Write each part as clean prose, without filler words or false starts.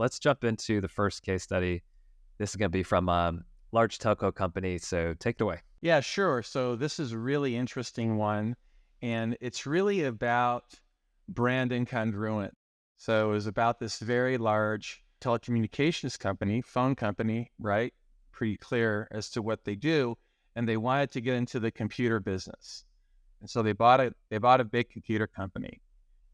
let's jump into the first case study. This is going to be from a large telco company. So take it away. Yeah, sure. So this is a really interesting one, and it's really about brand incongruent. So it was about this very large telecommunications company, phone company, right? Pretty clear as to what they do, and they wanted to get into the computer business. And so they bought a big computer company.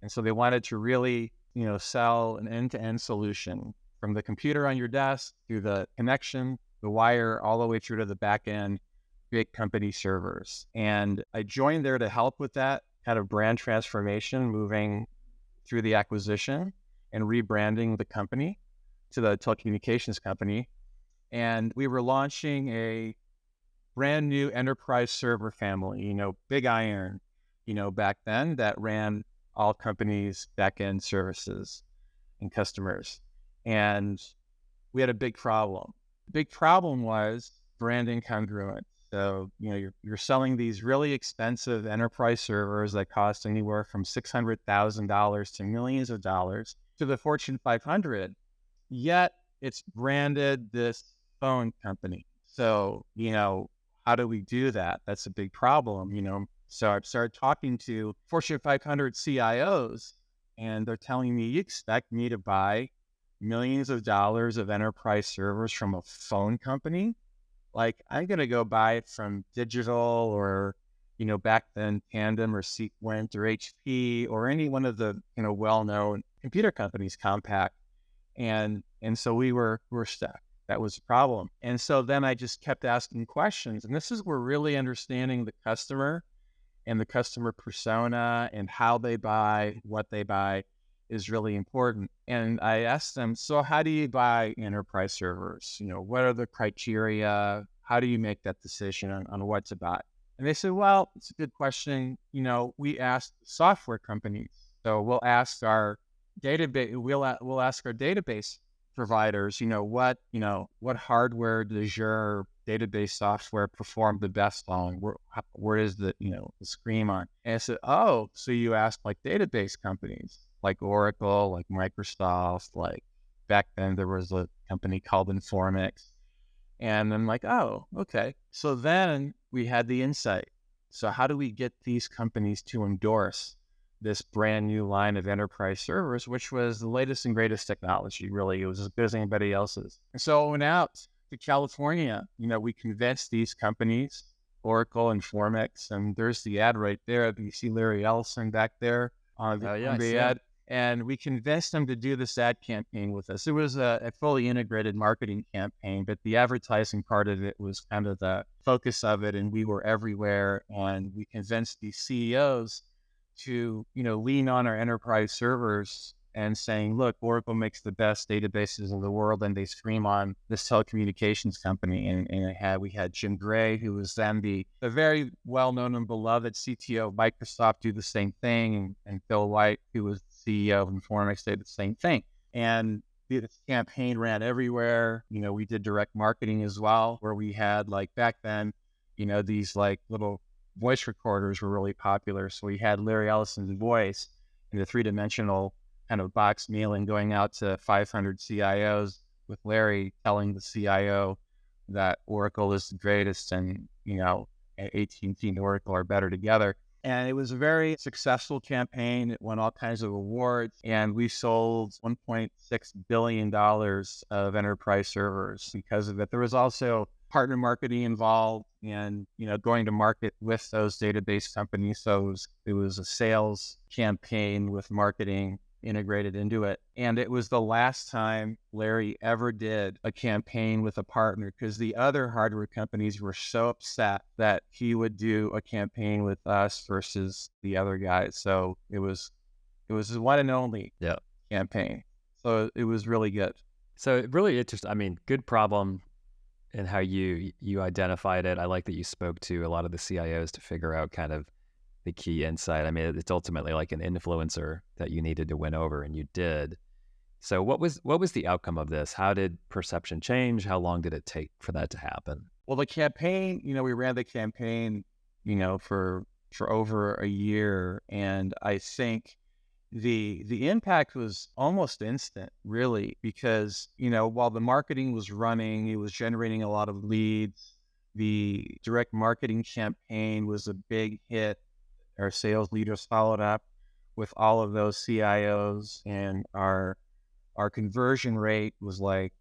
And so they wanted to really, sell an end-to-end solution from the computer on your desk through the connection, the wire, all the way through to the back end, big company servers. And I joined there to help with that kind of brand transformation, moving through the acquisition and rebranding the company to the telecommunications company. And we were launching a brand new enterprise server family, big iron, back then that ran all companies' back-end services and customers. And we had a big problem. The big problem was brand incongruent. So, you're selling these really expensive enterprise servers that cost anywhere from $600,000 to millions of dollars to the Fortune 500, yet it's branded this phone company. So, how do we do that? That's a big problem. So I've started talking to Fortune 500 CIOs, and they're telling me, you expect me to buy millions of dollars of enterprise servers from a phone company? Like, I'm going to go buy it from Digital or, back then Tandem or Sequent or HP or any one of the, well-known computer companies, Compaq. And so we're stuck. That was the problem. And so then I just kept asking questions. And this is where really understanding the customer and the customer persona and how they buy, what they buy is really important. And I asked them, so how do you buy enterprise servers? What are the criteria? How do you make that decision on what to buy? And they said, well, it's a good question. We asked software companies. So we'll ask our database, we'll ask our database providers, what hardware does your database software perform the best on? Where is the screen on? And I said, oh, so you ask like database companies like Oracle, like Microsoft, like back then there was a company called Informix. And I'm like, oh, okay. So then we had the insight. So how do we get these companies to endorse this brand new line of enterprise servers, which was the latest and greatest technology, really? It was as good as anybody else's. And so I went out to California. We convinced these companies, Oracle and Informix, and there's the ad right there. You see Larry Ellison back there on Yeah, I the see it. ad. And we convinced them to do this ad campaign with us. It was a fully integrated marketing campaign, but the advertising part of it was kind of the focus of it. And we were everywhere. And we convinced these CEOs to, lean on our enterprise servers and saying, look, Oracle makes the best databases in the world, and they stream on this telecommunications company. And we had Jim Gray, who was then the very well-known and beloved CTO of Microsoft, do the same thing. And Bill White, who was the CEO of Informix, did the same thing. And this campaign ran everywhere. We did direct marketing as well, where we had, like, back then, these like little voice recorders were really popular. So we had Larry Ellison's voice in the three-dimensional kind of box mailing going out to 500 CIOs with Larry telling the CIO that Oracle is the greatest and, AT&T and Oracle are better together. And it was a very successful campaign. It won all kinds of awards, and we sold $1.6 billion of enterprise servers because of it. There was also partner marketing involved and, going to market with those database companies. So it was a sales campaign with marketing integrated into it. And it was the last time Larry ever did a campaign with a partner, because the other hardware companies were so upset that he would do a campaign with us versus the other guys. So it was his one and only Yeah. campaign. So it was really good. So really interesting. I mean, good problem in how you identified it. I like that you spoke to a lot of the CIOs to figure out kind of the key insight. I mean, it's ultimately like an influencer that you needed to win over, and you did. So what was the outcome of this? How did perception change? How long did it take for that to happen? Well, the campaign, we ran the campaign, for over a year. And I think The impact was almost instant, really, because, while the marketing was running, it was generating a lot of leads. The direct marketing campaign was a big hit. Our sales leaders followed up with all of those CIOs, and our conversion rate was like,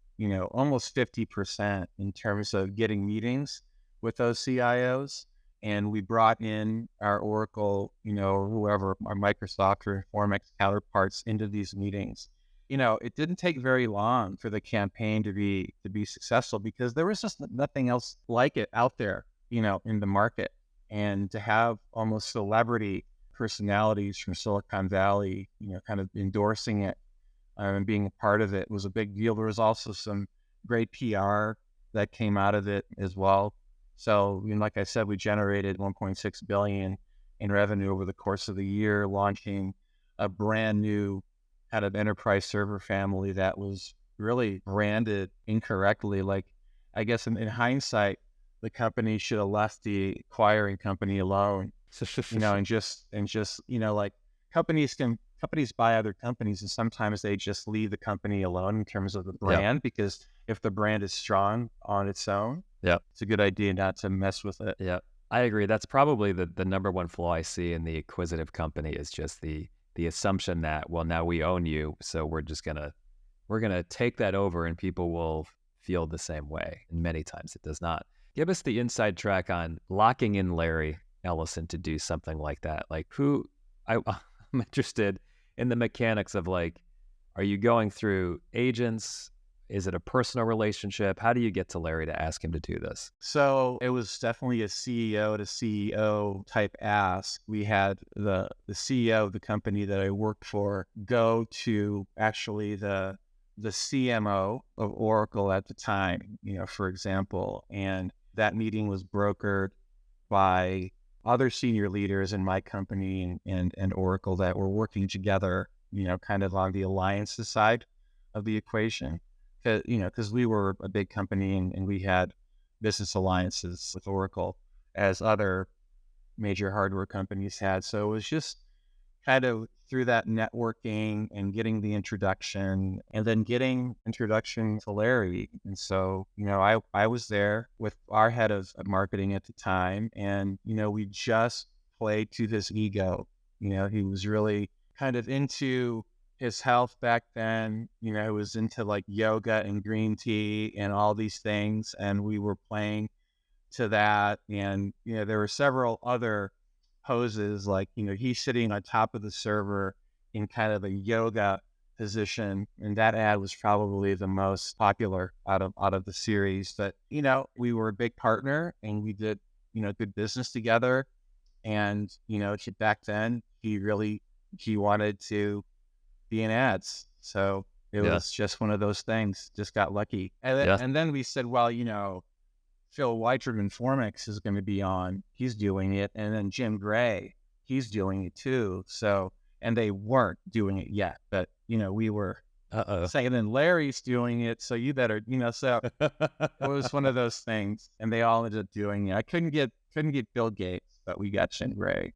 almost 50% in terms of getting meetings with those CIOs. And we brought in our Oracle, or whoever, our Microsoft or Informix counterparts into these meetings. It didn't take very long for the campaign to be successful, because there was just nothing else like it out there, in the market. And to have almost celebrity personalities from Silicon Valley, kind of endorsing it, and being a part of it was a big deal. There was also some great PR that came out of it as well. So, like I said, we generated 1.6 billion in revenue over the course of the year, launching a brand new kind of enterprise server family that was really branded incorrectly. Like, I guess in hindsight, the company should have left the acquiring company alone, and just like, companies buy other companies, and sometimes they just leave the company alone in terms of the brand, because if the brand is strong on its own, it's a good idea not to mess with it. Yeah, I agree. That's probably the number one flaw I see in the acquisitive company, is just the assumption that, well, now we own you, so we're gonna take that over, and people will feel the same way. And many times it does not. Give us the inside track on locking in Larry Ellison to do something like that. Like, I'm interested in the mechanics of, like, are you going through agents? Is it a personal relationship? How do you get to Larry to ask him to do this? So it was definitely a CEO to CEO type ask. We had the CEO of the company that I worked for go to actually the CMO of Oracle at the time, for example, and that meeting was brokered by other senior leaders in my company and Oracle that were working together, kind of on the alliances side of the equation. Because we were a big company, and we had business alliances with Oracle, as other major hardware companies had. So it was just kind of through that networking and getting the introduction, and then getting introduction to Larry. And so, I was there with our head of marketing at the time, and, we just played to his ego. He was really kind of into his health back then. He was into like yoga and green tea and all these things. And we were playing to that. And, there were several other poses, like, he's sitting on top of the server in kind of a yoga position. And that ad was probably the most popular out of the series. But, we were a big partner, and we did, good business together. And, back then he wanted to be in ads. So it was just one of those things, just got lucky. And then we said, well, Phil White from Informix is going to be on. He's doing it. And then Jim Gray, he's doing it too. So, and they weren't doing it yet, but, we were saying, then Larry's doing it. So you better, so it was one of those things, and they all ended up doing it. I couldn't get Bill Gates, but we got Jim Gray.